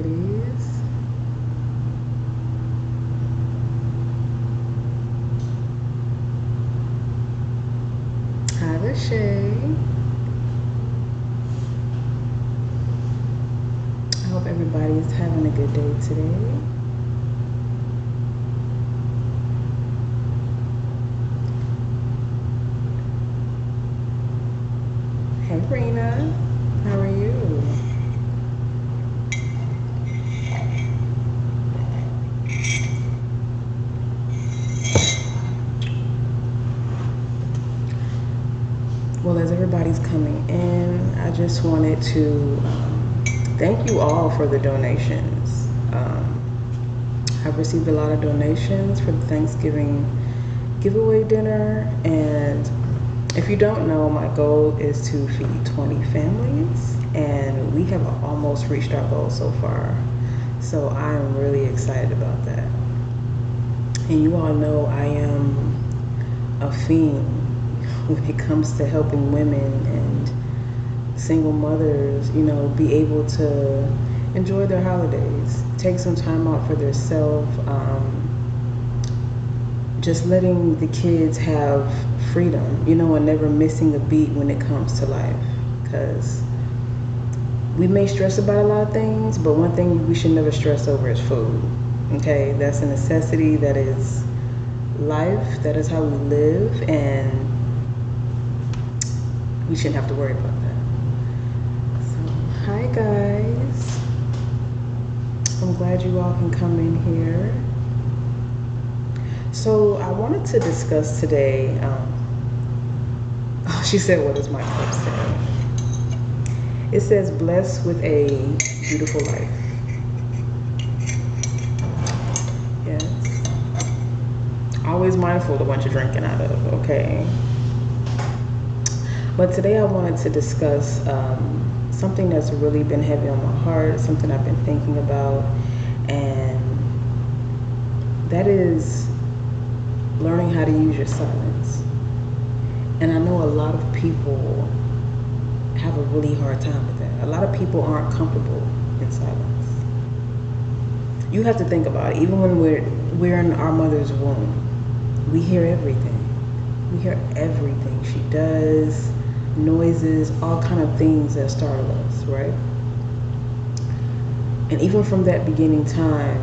Ladies, hi Lachey. I hope everybody is having a good day today. Hey Rena, how are you? Well, as everybody's coming in, I just wanted to thank you all for the donations. I've received a lot of donations for the Thanksgiving giveaway dinner, and if you don't know, my goal is to feed 20 families, and we have almost reached our goal so far. So I'm really excited about that. And you all know I am a fiend when it comes to helping women and single mothers, be able to enjoy their holidays, take some time out for themselves, just letting the kids have freedom, and never missing a beat when it comes to life. Because we may stress about a lot of things, but one thing we should never stress over is food. Okay, that's a necessity. That is life. That is how we live, and we shouldn't have to worry about that. So, hi guys. I'm glad you all can come in here. So, I wanted to discuss today. She said, "What does my cup say?" It says, "Blessed with a beautiful life." Yes. Always mindful of what you're drinking out of, okay? But today I wanted to discuss something that's really been heavy on my heart, something I've been thinking about, and that is learning how to use your silence. And I know a lot of people have a really hard time with that. A lot of people aren't comfortable in silence. You have to think about it. Even when we're in our mother's womb, we hear everything. We hear everything she does, noises, all kind of things that startle us, right? And even from that beginning time,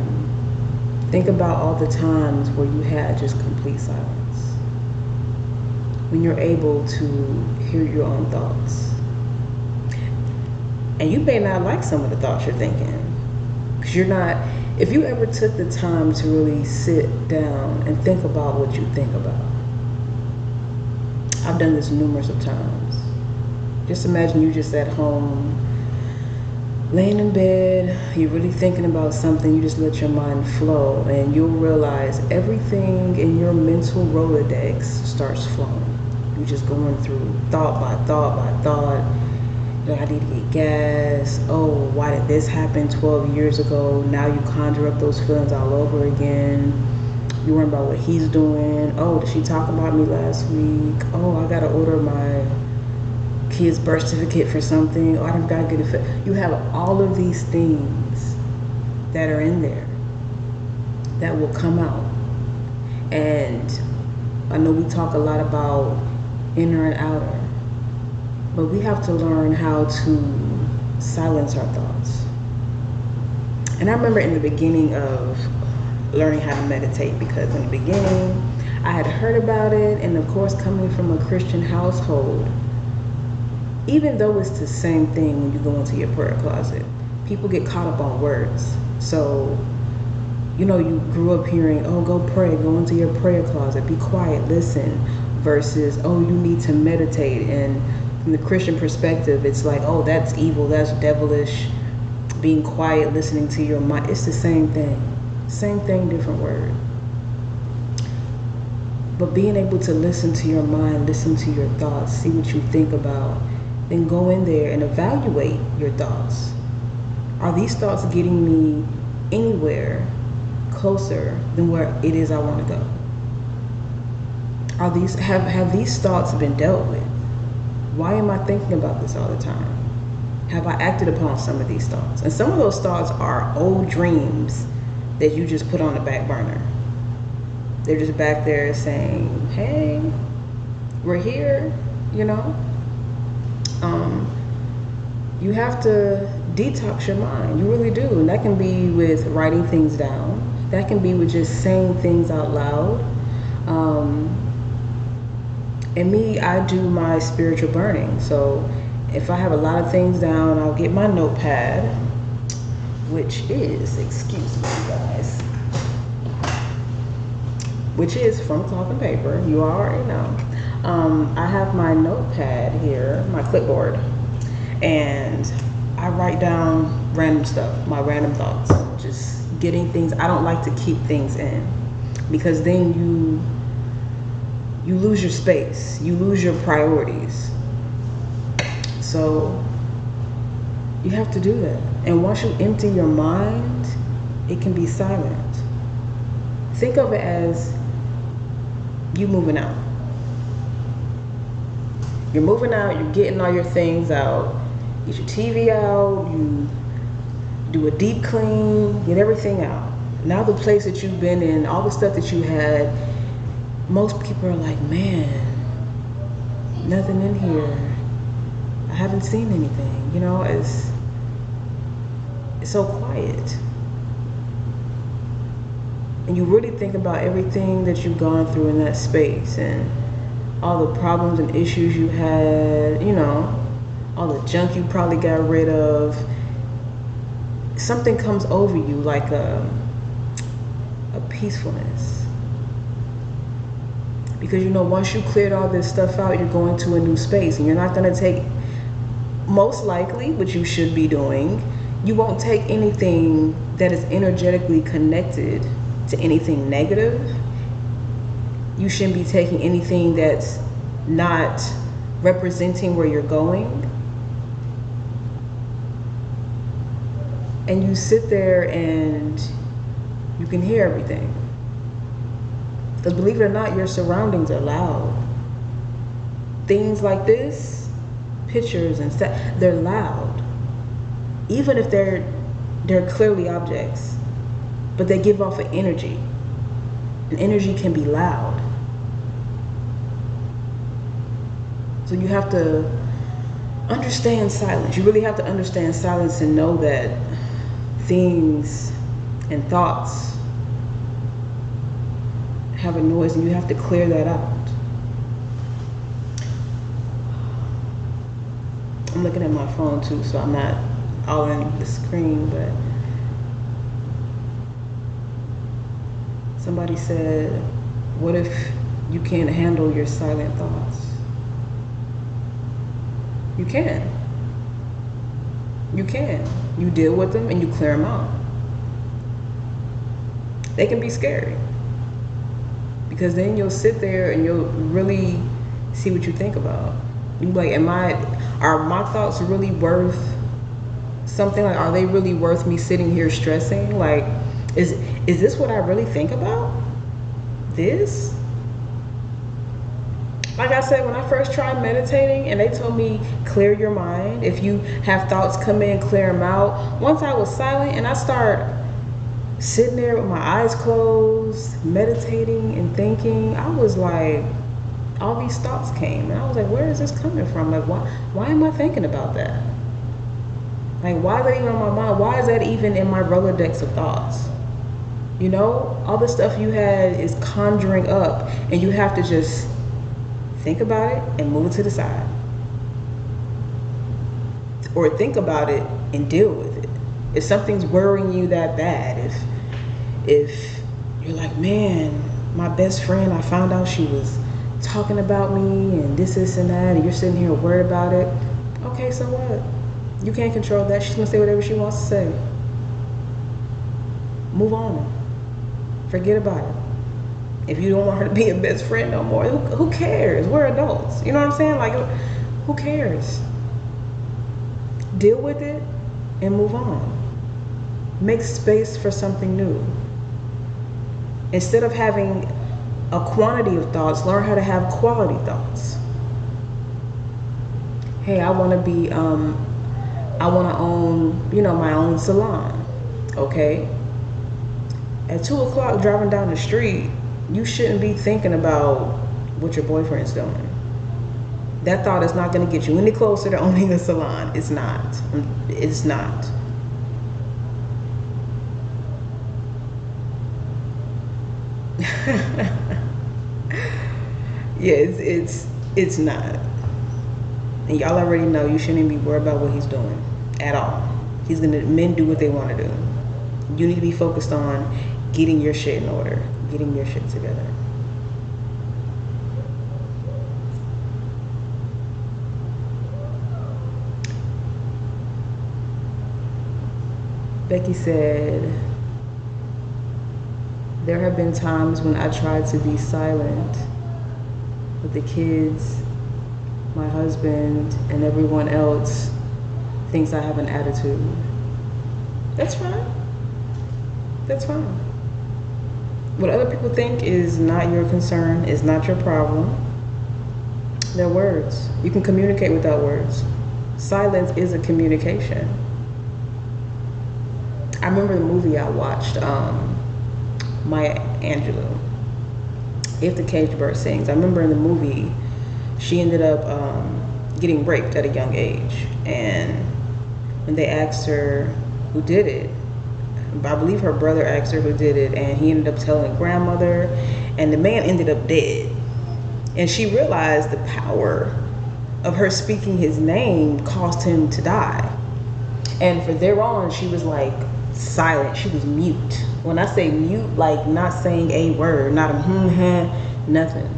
think about all the times where you had just complete silence. When you're able to hear your own thoughts. And you may not like some of the thoughts you're thinking. Because if you ever took the time to really sit down and think about what you think about. I've done this numerous of times. Just imagine you just at home, laying in bed, you're really thinking about something, you just let your mind flow, and you'll realize everything in your mental Rolodex starts flowing. You're just going through thought by thought by thought. I need to get gas. Oh, why did this happen 12 years ago? Now you conjure up those feelings all over again. You worry about what he's doing. Oh, did she talk about me last week? Oh, I gotta order my kid's birth certificate for something. Oh, I gotta get it. You have all of these things that are in there that will come out. And I know we talk a lot about inner and outer. But we have to learn how to silence our thoughts. And I remember in the beginning of learning how to meditate, because in the beginning I had heard about it, and of course coming from a Christian household, even though it's the same thing when you go into your prayer closet, people get caught up on words. So, you grew up hearing, oh, go pray, go into your prayer closet, be quiet, listen, versus, oh, you need to meditate. And from the Christian perspective, it's like, oh, that's evil, that's devilish, being quiet, listening to your mind. It's the same thing. Same thing, different word. But being able to listen to your mind, listen to your thoughts, see what you think about, then go in there and evaluate your thoughts. Are these thoughts getting me anywhere closer than where it is I want to go? Have these thoughts been dealt with? Why am I thinking about this all the time? Have I acted upon some of these thoughts? And some of those thoughts are old dreams that you just put on the back burner. They're just back there saying, hey, we're here, you know? You have to detox your mind. You really do. And that can be with writing things down. That can be with just saying things out loud. And me, I do my spiritual burning. So if I have a lot of things down, I'll get my notepad, which is, excuse me guys, which is from Cloth and Paper. You already know. I have my notepad here, my clipboard, and I write down random stuff, my random thoughts, just getting things. I don't like to keep things in, because then you lose your space, you lose your priorities. So you have to do that. And once you empty your mind, it can be silent. Think of it as you moving out. You're moving out, you're getting all your things out, get your TV out, you do a deep clean, get everything out. Now the place that you've been in, all the stuff that you had, most people are like, man, nothing in here. I haven't seen anything, you know, it's so quiet. And you really think about everything that you've gone through in that space, and all the problems and issues you had, you know, all the junk you probably got rid of. Something comes over you like a peacefulness. Because, you know, once you cleared all this stuff out, you're going to a new space, and you're not going to take, most likely, what you should be doing, you won't take anything that is energetically connected to anything negative. You shouldn't be taking anything that's not representing where you're going. And you sit there and you can hear everything. Because believe it or not, your surroundings are loud. Things like this, pictures and stuff, they're loud. Even if they're clearly objects, but they give off an energy. And energy can be loud. So you have to understand silence. You really have to understand silence and know that things and thoughts have a noise, and you have to clear that out. I'm looking at my phone too, so I'm not all in the screen, but somebody said, what if you can't handle your silent thoughts? You can. You can. You deal with them and you clear them out. They can be scary, because then you'll sit there and you'll really see what you think about. You like, are my thoughts really worth something? Like, are they really worth me sitting here stressing? Like, is this what I really think about? This? Like I said, when I first tried meditating and they told me, clear your mind. If you have thoughts come in, clear them out. Once I was silent and I start sitting there with my eyes closed, meditating and thinking, I was like, all these thoughts came. And I was like, where is this coming from? Like, why am I thinking about that? Like, why is that even on my mind? Why is that even in my Rolodex of thoughts? You know, all the stuff you had is conjuring up, and you have to just think about it and move it to the side. Or think about it and deal with it. If something's worrying you that bad, if you're like, man, my best friend, I found out she was talking about me and this and that, and you're sitting here worried about it. Okay, so what? You can't control that. She's gonna say whatever she wants to say. Move on. Forget about it. If you don't want her to be your best friend no more, who cares? We're adults. You know what I'm saying? Like, who cares? Deal with it and move on. Make space for something new. Instead of having a quantity of thoughts, learn how to have quality thoughts. Hey, I want to be I want to own, my own salon. Okay? At 2 o'clock driving down the street, you shouldn't be thinking about what your boyfriend's doing. That thought is not going to get you any closer to owning a salon. It's not. It's not. Yeah, it's not. And y'all already know you shouldn't even be worried about what he's doing at all. Men do what they want to do. You need to be focused on getting your shit in order, getting your shit together. Becky said, there have been times when I tried to be silent, but the kids, my husband, and everyone else thinks I have an attitude. That's fine. That's fine. What other people think is not your concern, is not your problem. They're words. You can communicate without words. Silence is a communication. I remember the movie I watched, Maya Angelou, If the Caged Bird Sings. I remember in the movie, she ended up getting raped at a young age. And when they asked her who did it, I believe her brother asked her who did it, and he ended up telling grandmother, and the man ended up dead. And she realized the power of her speaking his name caused him to die. And from there on, she was like silent. She was mute. When I say mute, like not saying a word, not a nothing.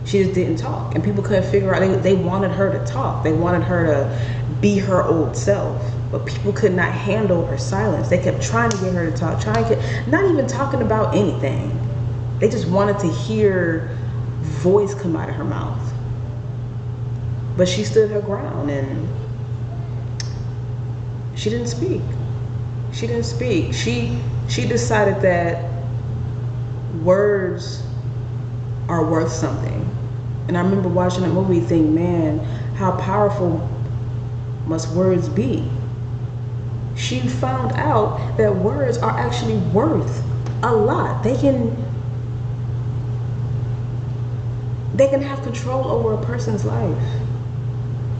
She just didn't talk. And people couldn't figure out, they wanted her to talk. They wanted her to be her old self. But people could not handle her silence. They kept trying to get her to talk, not even talking about anything. They just wanted to hear voice come out of her mouth. But she stood her ground and she didn't speak. She didn't speak. She decided that words are worth something. And I remember watching that movie thinking, man, how powerful must words be? She found out that words are actually worth a lot. They can have control over a person's life,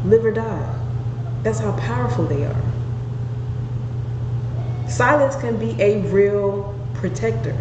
live or die. That's how powerful they are. Silence can be a real protector.